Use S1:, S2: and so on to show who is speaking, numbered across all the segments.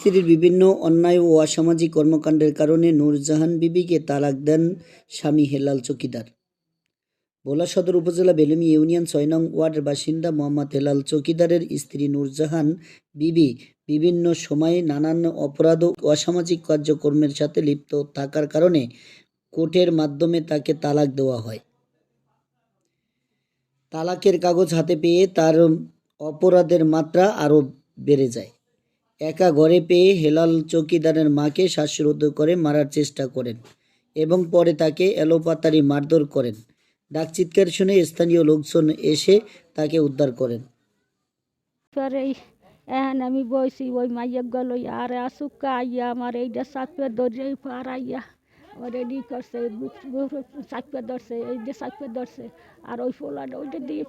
S1: স্ত্রীর বিভিন্ন অন্যায় ও অসামাজিক কর্মকাণ্ডের কারণে নূরজাহান বিবিকে তালাক দেন স্বামী হেলাল চৌকিদার। ভোলা সদর উপজেলা বেলুমি ইউনিয়ন ৬ নং ওয়ার্ডের বাসিন্দা মোহাম্মদ হেলাল চৌকিদারের স্ত্রী নূরজাহান বিবি বিভিন্ন সময়ে নানান অপরাধ ও অসামাজিক কার্যক্রমের সাথে লিপ্ত থাকার কারণে কোর্টের মাধ্যমে তাকে তালাক দেওয়া হয়। তালাকের কাগজ হাতে পেয়ে তার অপরাধের মাত্রা আরও বেড়ে যায়। একা ঘরে পেয়ে হেলাল চৌকিদারের মাকে শ্বাসরোধ করে মারার চেষ্টা করেন এবং পরে তাকে এলোপাতাড়ি মারধর করেন। ডাকচিৎকার শুনে স্থানীয় লোকজন এসে তাকে উদ্ধার করেন।
S2: আমি বইছি ওই মাইয়া গেল আর আসুকা আইয়া আমার এইটা চাপে ধরে পারাইয়া আমার রেডি করছে, চাপে ধরছে, এইটা চাপে ধরছে আর ওই ফোলাটা ওইটা দিয়ে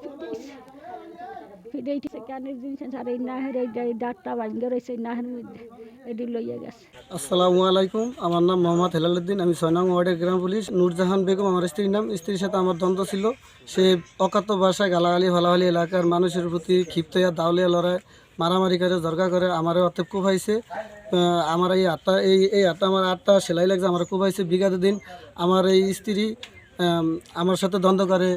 S2: ফিরেছে কানের জিনিস আর এই নাহের এই ডাক্তার ভাঙ্গে রয়েছে নাহের মধ্যে এটি লইয়া গেছে।
S3: আসসালামু আলাইকুম, আমার নাম মোহাম্মদ হেলাল উদ্দিন। আমি ৬ নং ওয়ার্ডের গ্রাম পুলিশ। নূরজাহান বেগম আমার স্ত্রীর নাম। স্ত্রীর সাথে আমার দ্বন্দ্ব ছিল। সে অকাত্য ভাষায় গালাগালি ফালাগালি এলাকার মানুষের প্রতি ক্ষিপ্ত হইয়া দাউলিয়া লড়াই মারামারি করে জরকা করে আমারও অর্থে কুপাইছে। আমার এই আটটা আমার 8টা সেলাই লাগছে, আমার কুপাইছে বিগত দিন। আমার এই স্ত্রী আমার সাথে দ্বন্দ্ব করে,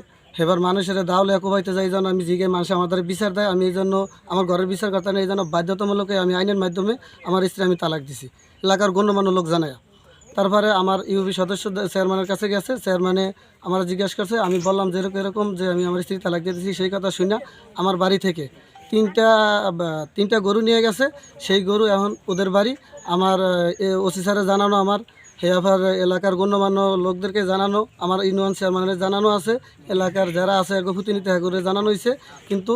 S3: এবার মানুষের দাউলিয়া কুপাইতে যাই জন্য আমি জিগে মানুষ আমাদের বিচার দেয়। আমি এই জন্য আমার ঘরের বিচার করতে না, এই জন্য বাধ্যতামূলক আমি আইনের মাধ্যমে আমার স্ত্রী আমি তালাক দিছি এলাকার গণ্যমান্য লোক জানায়। তারপরে আমার ইউপি সদস্য চেয়ারম্যানের কাছে গেছে, চেয়ারম্যানে আমার জিজ্ঞাসা করছে। আমি বললাম যে এরকম যে আমি আমার স্ত্রী তালাক দিয়ে দিয়েছি। সেই কথা শুনে আমার বাড়ি থেকে তিনটা গরু নিয়ে গেছে। সেই গরু এখন ওদের বাড়ি। আমার ওসি স্যারে জানানো, আমার হেয়াফার এলাকার গণ্যমান্য লোকদেরকে জানানো, আমার ইউনিয়ন চেয়ারম্যানের জানানো আছে, এলাকার যারা আছে প্রতিনিধি করে জানানো হয়েছে। কিন্তু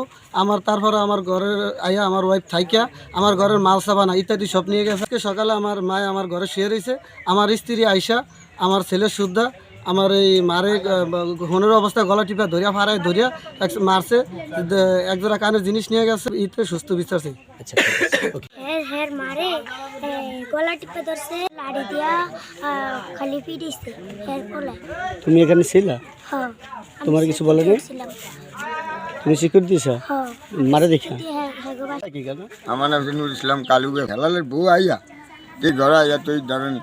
S3: তারপরে আমার ঘরের আইয়া আমার ওয়াইফ থাইকা আমার ঘরের মাল সাবানা ইত্যাদি সব নিয়ে গেছে। সকালে আমার মায় আমার ঘরে শুয়ে রয়েছে। আমার স্ত্রী আইসা আমার ছেলে সুদ্ধা আমার এই মারে ঘনের অবস্থা গলা টিপা ধরিয়া ফাড়ায় ধরিয়া মারছে। একজোড়া কানের জিনিস নিয়ে গেছে। ইতে সুস্থ বিচারছে।
S4: মারে গলা টিপে ধরছে, লাড়ি দিয়া খালি পিটিছে।
S1: তুমি এখানে ছিলা?
S4: হ্যাঁ।
S1: তোমার কিছু বলে না? তুমি স্বীকৃতি দিছ?
S4: হ্যাঁ।
S1: মারে দেখা
S5: আমার নাম নুর ইসলাম কালুকে। হেলালের বউ আইয়া তুই ঘরে আইয়া তুই ধরেন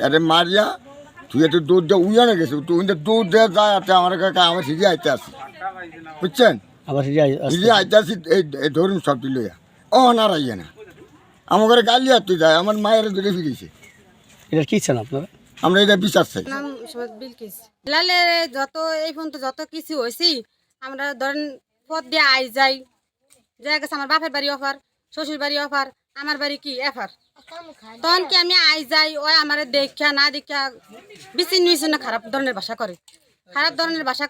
S5: এরে মারিয়া তুই একটু দৌড় দিয়ে উইয়ানে গেছে। তুই দৌড় দেওয়া যায় আমার কাকা আমার সিঁড়ি আইতে আসি, বুঝছেন?
S1: আবার
S5: সিঁড়ি আইতে আসি এই ধরুন সবটি লইয়া ও না রাইয়া না আমার ঘরে গালি আর তুই যায়। আমার মায়ের দূরে ফিরেছে।
S1: এটা কি চান আপনারা?
S5: আমরা এটা বিচার চাই।
S6: হেলালের যত এই পর্যন্ত যত কিছু হয়েছি আমরা ধরেন পথ দিয়ে আই যাই গেছে। আমার বাপের বাড়ি অফার, শ্বশুর বাড়ি অফার, আমার বাড়ি কি এফার। তখন কি আমি আই যাই, ওই আমার দেখা না দেখা বিচ্ছিন্ন খারাপ ধরনের ভাষা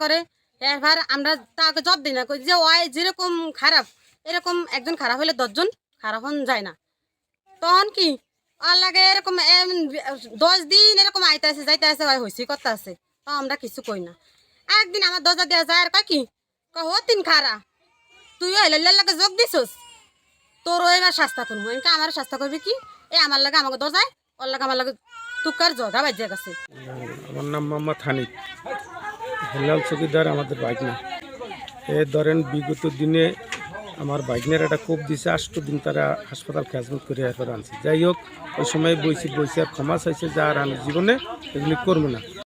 S6: করে। এবার আমরা তাকে জব দিই না যে ওই যেরকম খারাপ এরকম একজন খারাপ হলে 10 জন খারাপ হন যায় না। তখন কি আর লাগে এরকম 10 দিন এরকম আইতে আছে যাইতে আছে হয়েছে কথা আছে, তো আমরা কিছু কই না। একদিন আমার দরজা দেওয়া যায় আর কয় কি তিন খারা তুইও হেলালের লাগে যোগ দিছস, তোরও এবার শাস্তা করবো। আমার শাস্তা করবি কি? আমার লাগে আমাকে দরজায় ওর লাগে আমার লাগে তুকার জগা বাজিয়া গেছে।
S3: আমার নাম মোহাম্মদ হানিফ। হেলাল চৌকিদার আমাদের বাইকনা। ধরেন বিগত দিনে আমার বাইকনের একটা কোপ দিছে। 8 দিন তারা হাসপাতাল খেজমত করে এরপর আনছি। যাই হোক, ওই সময় বইছি আর ক্ষমা চাইছে যে আর আমি জীবনে এগুলি করবো না।